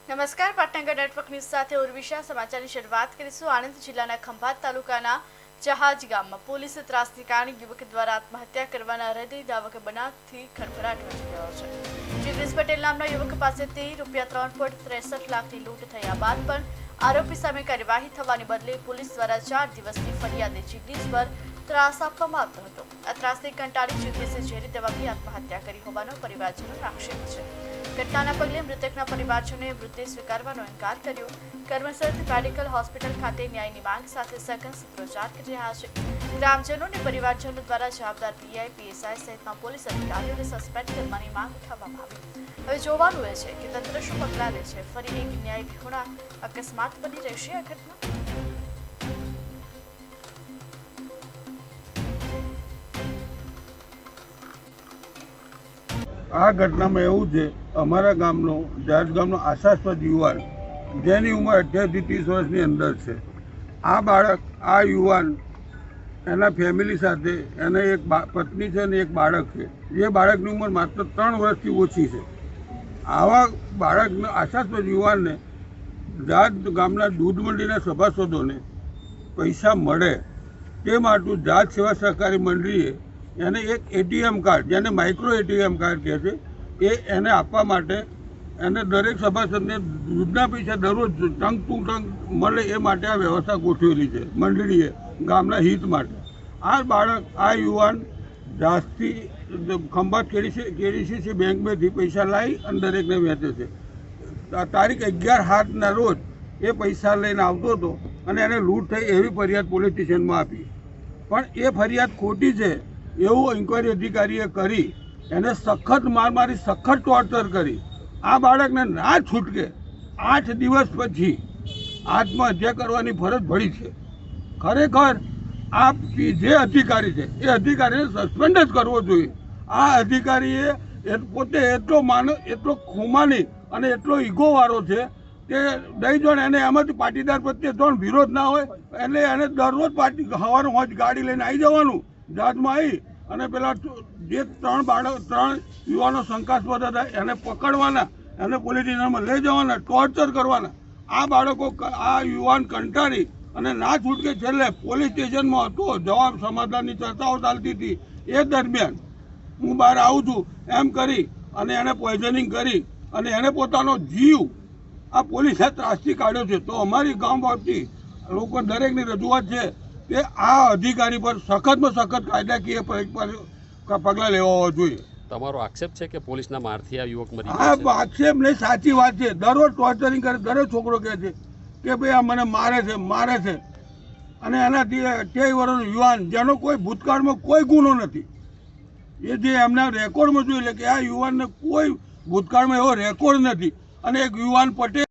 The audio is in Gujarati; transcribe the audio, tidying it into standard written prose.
નમસ્કાર, પાટનગર નેટવર્ક ન્યૂઝ સાથે ઉર્વિશા સમાચારની શરૂઆત કરીશું। આણંદ જિલ્લાના ખંભાત તાલુકાના જહાજ ગામમાં પોલીસ ત્રાસને કારણે યુવક દ્વારા આત્મહત્યા કરવાના હૃદયદાવક બનાવથી ખળભળાટ મચી ગયો છે। જિગ્નેશ પટેલ નામના યુવક પાસેથી ₹3.63 લાખની લૂંટ થયા બાદ પણ આરોપી સામે કાર્યવાહી થવાની બદલે પોલીસ દ્વારા 4 દિવસની ફરિયાદે જિગ્નેશ પર ત્રાસ આપવામાં આવતો હતો। આ ત્રાસથી કંટાળી જિગ્નેશે ઝેરી દવાથી આત્મહત્યા કરી હોવાનો પરિવારજનોનો આક્ષેપ છે। ઘટનાના પગલે મૃતકના પરિવારજનોએ મૃતદેહ સ્વીકારવાનો ઇનકાર કર્યો। કર્મસર મેડિકલ હોસ્પિટલ ખાતે ન્યાયની માંગ સાથે સઘન સૂત્રોચ્ચાર કરી રહ્યા છે। ગ્રામજનો અને પરિવારજનો દ્વારા જવાબદાર પીઆઈ, પીએસઆઈ સહિતના પોલીસ અધિકારીઓને સસ્પેન્ડ કરવાની માંગ ઉઠાવવામાં આવી। હવે જોવાનું એ છે કે તંત્ર શું પગલાં લે છે। ફરી એક ન્યાય વિહોણા અકસ્માત બની રહેશે આ ઘટના। આ ઘટનામાં એવું છે, અમારા ગામનો જહાજ ગામનો આશાસ્પદ યુવાન જેની ઉંમર 18 થી 30 વર્ષની અંદર છે। આ બાળક, આ યુવાન એના ફેમિલી સાથે એને એક પત્ની છે અને એક બાળક છે। જે બાળકની ઉંમર માત્ર 3 વર્ષથી ઓછી છે। આવા બાળકના આશાસ્પદ યુવાનને જહાજ ગામના દૂધ મંડીના સભાસદોને પૈસા મળે તે માટે જહાજ સેવા સહકારી મંડળીએ એને એક એટીએમ કાર્ડ, જેને માઇક્રો એટીએમ કાર્ડ કહે છે, એને આપવા માટે એને દરેક સભાસદને દૂધના પૈસા દરરોજ ટંક ટુ ટંક મળે એ માટે આ વ્યવસ્થા ગોઠવેલી છે મંડળીએ, ગામના હિત માટે। આ બાળક, આ યુવાન જાસ્તી ખંભાત કેડીસીસી બેંકમાંથી પૈસા લાવી અને દરેકને વહેંચે છે। તારીખ 11/7ના રોજ એ પૈસા લઈને આવતો હતો અને એને લૂંટ થઈ એવી ફરિયાદ પોલીસ સ્ટેશનમાં આપી, પણ એ ફરિયાદ ખોટી છે એવું ઇન્કવાયરી અધિકારીએ કરી એને સખત માર મારી, સખત ટોર્ચર કરી। આ બાળકને ના છૂટકે 8 દિવસ પછી આત્મહત્યા કરવાની ફરજ પડી છે। ખરેખર આ જે અધિકારી છે એ અધિકારીને સસ્પેન્ડ જ કરવો જોઈએ। આ અધિકારીએ પોતે એટલો ખુમાની અને એટલો ઈગોવાળો છે કે દઈ જોણ એને એમાંથી પાટીદાર પ્રત્યે જોણ વિરોધ ના હોય એટલે એને દરરોજ સવારે હોજ ગાડી લઈને આવી જવાનું, જહાજમાં આવી અને પેલા જે 3 યુવાનો શંકાસ્પદ હતા એને પકડવાના, એને પોલીસ સ્ટેશનમાં લઈ જવાના, ટોર્ચર કરવાના। આ બાળકો, આ યુવાન કંટાળી અને ના છૂટકે છેલ્લે પોલીસ સ્ટેશનમાં હતો, જવાબ સમાધાનની ચર્ચાઓ ચાલતી હતી, એ દરમિયાન હું બહાર આવું છું એમ કરી અને એને પોઈઝનિંગ કરી અને એને પોતાનો જીવ આ પોલીસે ત્રાસથી કાઢ્યો છે। તો અમારી ગામ વતી લોકો દરેકની રજૂઆત છે કે આ અધિકારી પર સખતમાં સખત કાયદાકીય પગલાં લેવા હોવા જોઈએ। તમારો આક્ષેપ છે કે પોલીસના મારથી આ યુવક મરી ગયો છે? આ આક્ષેપ નહીં, સાચી વાત છે। દરરોજ ટોર્ચરિંગ કરે, દરેક છોકરો કહે છે કે ભાઈ આ મને મારે છે અને એનાથી 23 વર્ષનો યુવાન જેનો કોઈ ભૂતકાળમાં કોઈ ગુનો નથી, એ જે એમના રેકોર્ડમાં જોઈ લે કે આ યુવાનને કોઈ ભૂતકાળમાં એવો રેકોર્ડ નથી અને એક યુવાન પટેલ